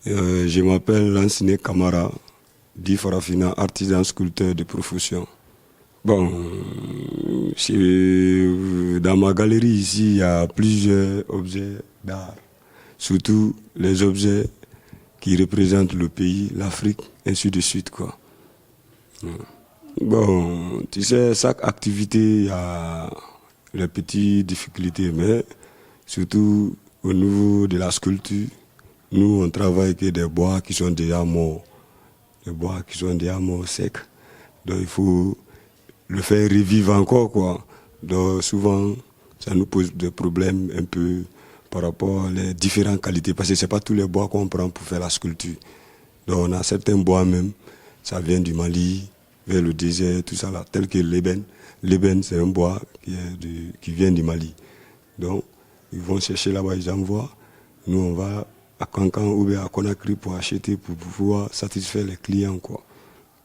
Je m'appelle Lansine Kamara, dit Farafina, artisan sculpteur de profession. Bon, dans ma galerie ici, il y a plusieurs objets d'art, surtout les objets qui représentent le pays, l'Afrique, ainsi de suite, quoi. Bon, tu sais, chaque activité, il y a les petites difficultés, mais surtout au niveau de la sculpture, nous, on travaille avec des bois qui sont déjà morts, des bois qui sont déjà morts secs. Donc, il faut le faire revivre encore, quoi. Donc, souvent, ça nous pose des problèmes un peu par rapport aux différentes qualités, parce que ce n'est pas tous les bois qu'on prend pour faire la sculpture. Donc, on a certains bois même, ça vient du Mali, vers le désert, tout ça là, tel que l'ébène. L'ébène, c'est un bois qui vient du Mali. Donc, ils vont chercher là-bas, ils envoient. Nous, on va à Cancan ou bien à Conakry pour acheter, pour pouvoir satisfaire les clients, quoi.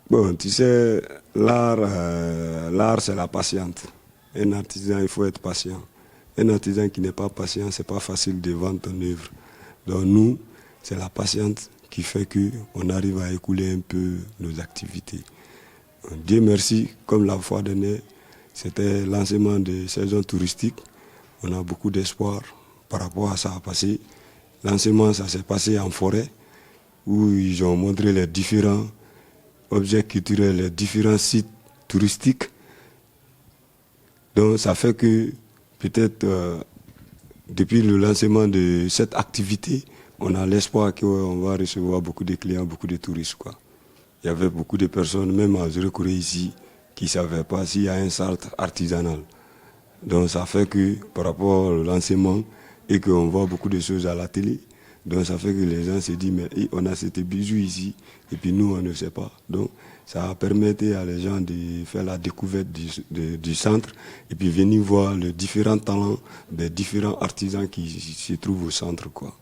Bon, tu sais, l'art, c'est la patience. Un artisan, il faut être patient. Un artisan qui n'est pas patient, c'est pas facile de vendre ton œuvre. Donc nous, c'est la patience qui fait qu'on arrive à écouler un peu nos activités. Dieu merci, comme la fois dernière, c'était lancement de saison touristique. On a beaucoup d'espoir par rapport à ça, parce que lancement, ça s'est passé en forêt, où ils ont montré les différents objets culturels, les différents sites touristiques. Donc ça fait que peut-être depuis le lancement de cette activité, on a l'espoir qu'on va recevoir beaucoup de clients, beaucoup de touristes, quoi. Il y avait beaucoup de personnes, même à Zéro-Corée ici, qui ne savaient pas s'il y a un centre artisanal. Donc ça fait que par rapport au lancement et qu'on voit beaucoup de choses à la télé, donc ça fait que les gens se disent, mais on a ces bijoux ici, et puis nous on ne sait pas. Donc ça a permis à les gens de faire la découverte du centre, et puis venir voir les différents talents des différents artisans qui se trouvent au centre, quoi.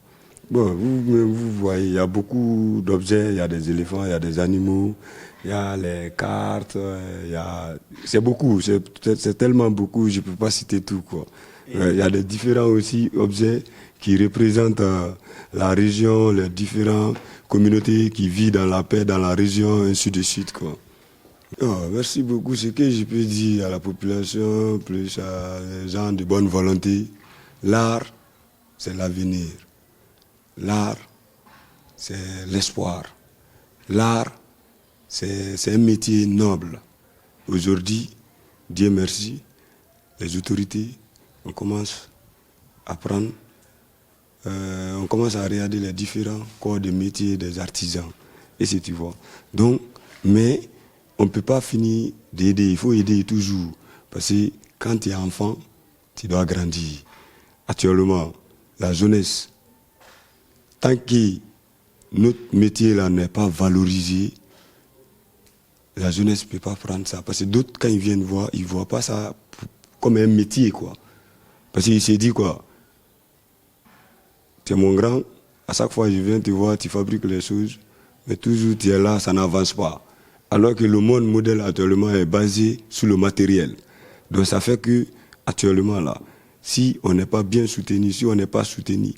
Bon, vous voyez, il y a beaucoup d'objets, il y a des éléphants, il y a des animaux, il y a les cartes, c'est beaucoup, c'est tellement beaucoup, je ne peux pas citer tout, quoi. Il y a des différents aussi objets qui représentent la région, les différentes communautés qui vivent dans la paix dans la région, ainsi de suite, quoi. Oh, merci beaucoup. Ce que je peux dire à la population, plus à les gens de bonne volonté, l'art, c'est l'avenir. L'art, c'est l'espoir. L'art, c'est un métier noble. Aujourd'hui, Dieu merci, les autorités, on commence à prendre, on commence à regarder les différents corps de métier des artisans. Et c'est, tu vois. Donc, mais on ne peut pas finir d'aider, il faut aider toujours. Parce que quand tu es enfant, tu dois grandir. Actuellement, la jeunesse, tant que notre métier là n'est pas valorisé, la jeunesse ne peut pas prendre ça. Parce que d'autres, quand ils viennent voir, ils ne voient pas ça comme un métier, quoi. Parce qu'ils se disent quoi? Tu es mon grand, à chaque fois je viens te voir, tu fabriques les choses, mais toujours tu es là, ça n'avance pas. Alors que le monde modèle actuellement est basé sur le matériel. Donc ça fait que, actuellement là, si on n'est pas bien soutenu, si on n'est pas soutenu,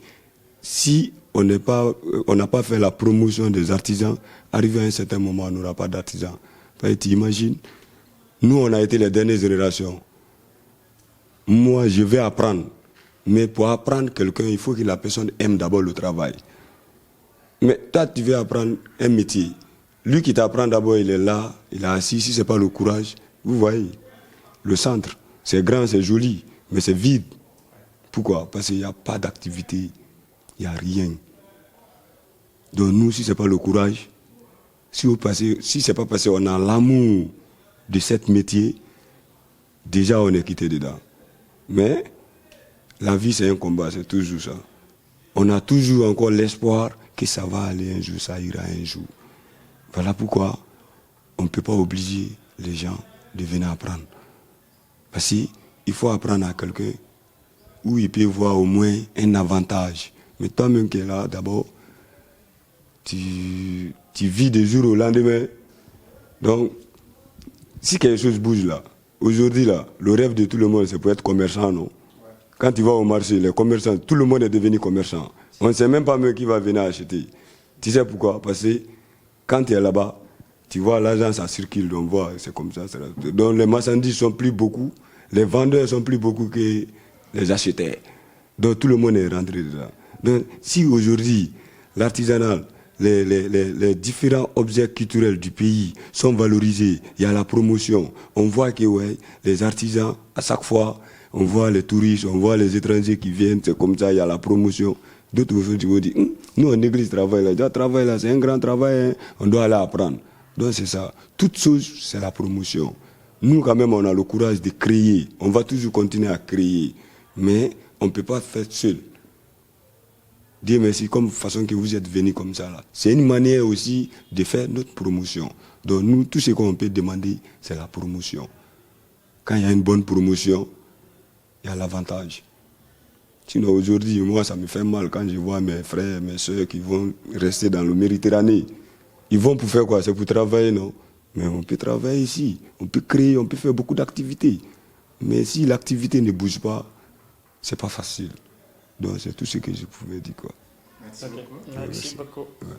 si on n'a pas fait la promotion des artisans, arrivé à un certain moment, on n'aura pas d'artisans. Tu imagines, nous on a été les dernières générations. Moi je vais apprendre, mais pour apprendre quelqu'un, il faut que la personne aime d'abord le travail. Mais toi tu veux apprendre un métier. Lui qui t'apprend d'abord, il est là, il est assis, si ce n'est pas le courage, vous voyez, le centre, c'est grand, c'est joli, mais c'est vide. Pourquoi? Parce qu'il n'y a pas d'activité, il n'y a rien. Donc nous, si ce n'est pas le courage, si ce n'est pas parce qu'on a l'amour de ce métier, déjà on est quitté dedans. Mais la vie c'est un combat, c'est toujours ça. On a toujours encore l'espoir que ça va aller un jour, ça ira un jour. Voilà pourquoi on ne peut pas obliger les gens de venir apprendre. Parce qu'il faut apprendre à quelqu'un où il peut voir au moins un avantage. Mais toi-même qui es là, d'abord, tu vis du jour au lendemain. Donc, si quelque chose bouge là, aujourd'hui là, le rêve de tout le monde c'est pour être commerçant, non? Quand tu vas au marché, les commerçants, tout le monde est devenu commerçant. On ne sait même pas qui va venir acheter. Tu sais pourquoi? Parce que quand tu es là-bas, tu vois l'argent, ça circule, on voit, c'est comme ça. Donc les marchandises sont plus beaucoup, les vendeurs sont plus beaucoup que les acheteurs. Donc tout le monde est rentré dedans. Donc si aujourd'hui, l'artisanal, les différents objets culturels du pays sont valorisés, il y a la promotion, on voit que ouais, les artisans, à chaque fois, on voit les touristes, on voit les étrangers qui viennent, c'est comme ça, il y a la promotion. D'autres personnes vont dire, nous on néglige le travail là, le travail là c'est un grand travail, hein, on doit aller apprendre. Donc c'est ça, toute chose c'est la promotion. Nous quand même on a le courage de créer, on va toujours continuer à créer, mais on ne peut pas faire seul. Dieu merci, comme façon que vous êtes venus comme ça là. C'est une manière aussi de faire notre promotion. Donc nous, tout ce qu'on peut demander, c'est la promotion. Quand il y a une bonne promotion, il y a l'avantage. Sinon aujourd'hui, moi ça me fait mal quand je vois mes frères, mes soeurs qui vont rester dans le Méditerranée. Ils vont pour faire quoi? C'est pour travailler, non? Mais on peut travailler ici, on peut créer, on peut faire beaucoup d'activités. Mais si l'activité ne bouge pas, c'est pas facile. Donc c'est tout ce que je pouvais dire, quoi. Merci beaucoup. Merci beaucoup. Ouais.